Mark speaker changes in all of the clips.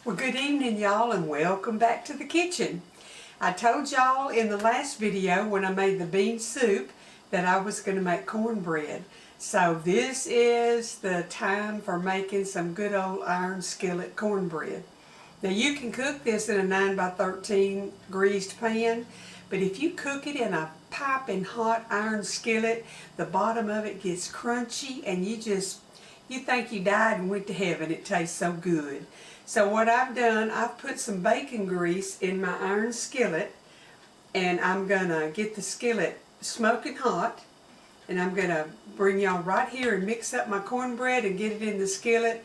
Speaker 1: Well, good evening, y'all, and welcome back to the kitchen. I told y'all in the last video when I made the bean soup that I was going to make cornbread. So this is the time for making some good old iron skillet cornbread. Now you can cook this in a 9x13 greased pan, but if you cook it in a piping hot iron skillet, the bottom of it gets crunchy and you think you died and went to heaven. It tastes so good. So what I've done, I've put some bacon grease in my iron skillet, and I'm going to get the skillet smoking hot, and I'm going to bring y'all right here and mix up my cornbread and get it in the skillet.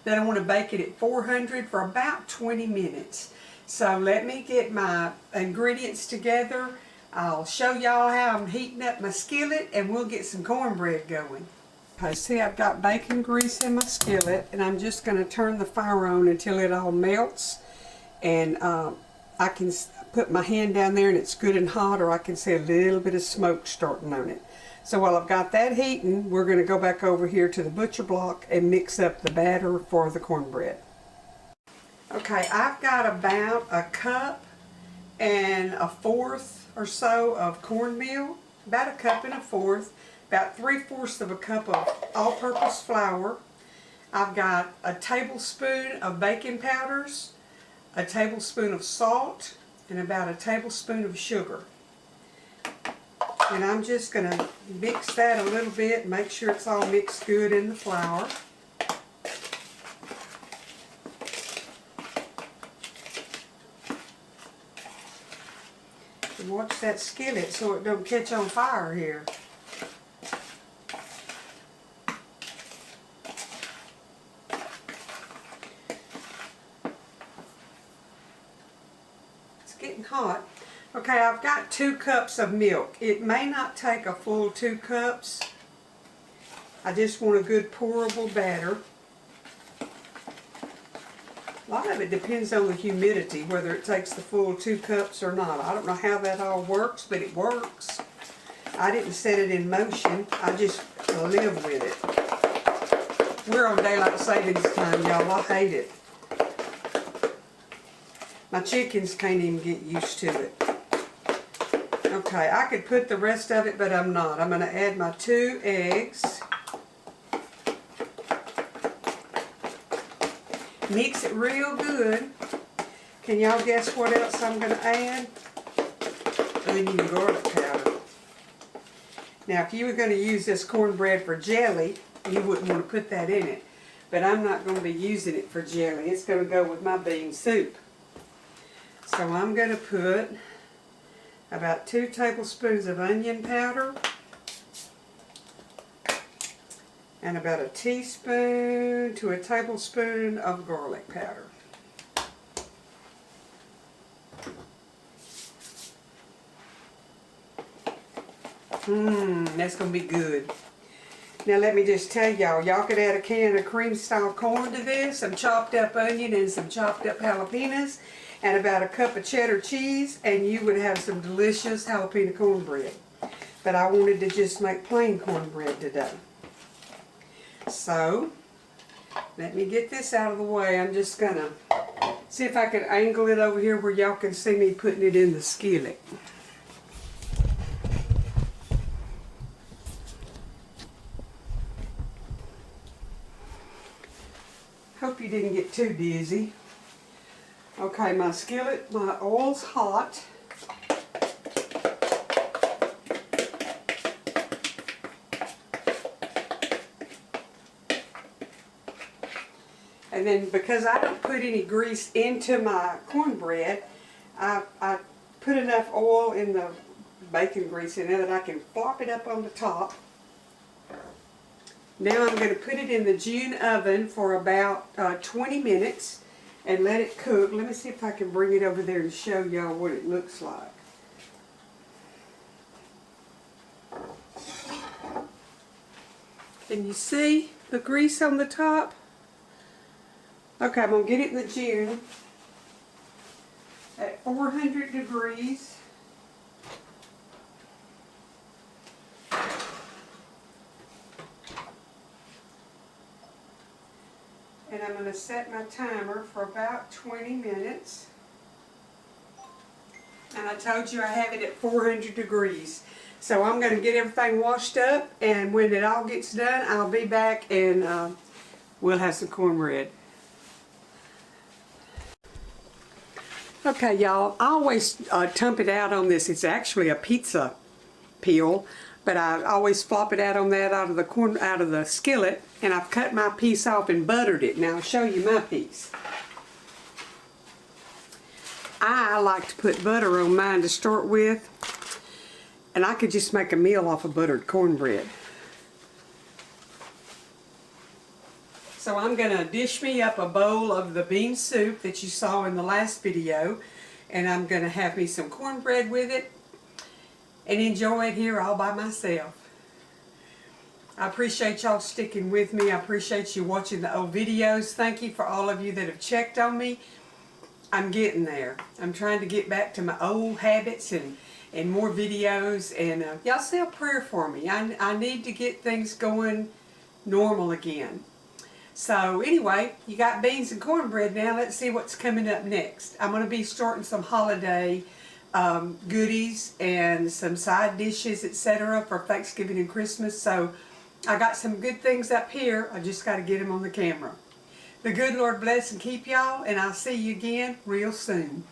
Speaker 1: Then I want to bake it at 400 for about 20 minutes. So let me get my ingredients together. I'll show y'all how I'm heating up my skillet, and we'll get some cornbread going. Okay, see, I've got bacon grease in my skillet, and I'm just going to turn the fire on until it all melts. And I can put my hand down there and it's good and hot, or I can see a little bit of smoke starting on it. So while I've got that heating, we're going to go back over here to the butcher block and mix up the batter for the cornbread. Okay, I've got about a cup and a fourth or so of cornmeal, about a cup and a fourth. About 3/4 of a cup of all-purpose flour. I've got a tablespoon of baking powders, a tablespoon of salt, and about a tablespoon of sugar. And I'm just going to mix that a little bit, make sure it's all mixed good in the flour. And watch that skillet so it don't catch on fire here. Getting hot. Okay, I've got 2 cups of milk. It may not take a full 2 cups. I just want a good pourable batter. A lot of it depends on the humidity, whether it takes the full 2 cups or not. I don't know how that all works, but it works. I didn't set it in motion. I just live with it. We're on daylight savings time, y'all. I hate it. My chickens can't even get used to it. Okay, I could put the rest of it, but I'm not. I'm going to add my 2 eggs. Mix it real good. Can y'all guess what else I'm going to add? Onion and garlic powder. Now, if you were going to use this cornbread for jelly, you wouldn't want to put that in it. But I'm not going to be using it for jelly. It's going to go with my bean soup. So I'm going to put about 2 tablespoons of onion powder and about a teaspoon to a tablespoon of garlic powder. That's going to be good. Now let me just tell y'all could add a can of cream style corn to this, some chopped up onion and some chopped up jalapenos, and about a cup of cheddar cheese, and you would have some delicious jalapeno cornbread. But I wanted to just make plain cornbread today. So, let me get this out of the way. I'm just going to see if I can angle it over here where y'all can see me putting it in the skillet. Hope you didn't get too dizzy. Okay, my skillet, my oil's hot. And then because I don't put any grease into my cornbread, I put enough oil in the bacon grease in there that I can flop it up on the top. Now I'm going to put it in the June oven for about 20 minutes. and let it cook. Let me see if I can bring it over there and show y'all what it looks like. Can you see the grease on the top? Okay, I'm going to get it in the June at 400 degrees. And I'm going to set my timer for about 20 minutes. And I told you I have it at 400 degrees. So I'm going to get everything washed up, and when it all gets done, I'll be back and we'll have some cornbread. Okay, y'all, I always dump it out on this. It's actually a pizza peel, but I always flop it out on that out of the skillet, and I've cut my piece off and buttered it. Now I'll show you my piece. I like to put butter on mine to start with, and I could just make a meal off of buttered cornbread. So I'm going to dish me up a bowl of the bean soup that you saw in the last video, and I'm going to have me some cornbread with it and enjoy it here all by myself. I appreciate y'all sticking with me. I appreciate you watching the old videos. Thank you for all of you that have checked on me. I'm getting there. I'm trying to get back to my old habits and more videos, and y'all say a prayer for me. I need to get things going normal again. So anyway, you got beans and cornbread now. Let's see what's coming up next. I'm going to be starting some holiday goodies and some side dishes, etc. for Thanksgiving and Christmas. So I got some good things up here. I just got to get them on the camera. The good Lord bless and keep y'all, and I'll see you again real soon.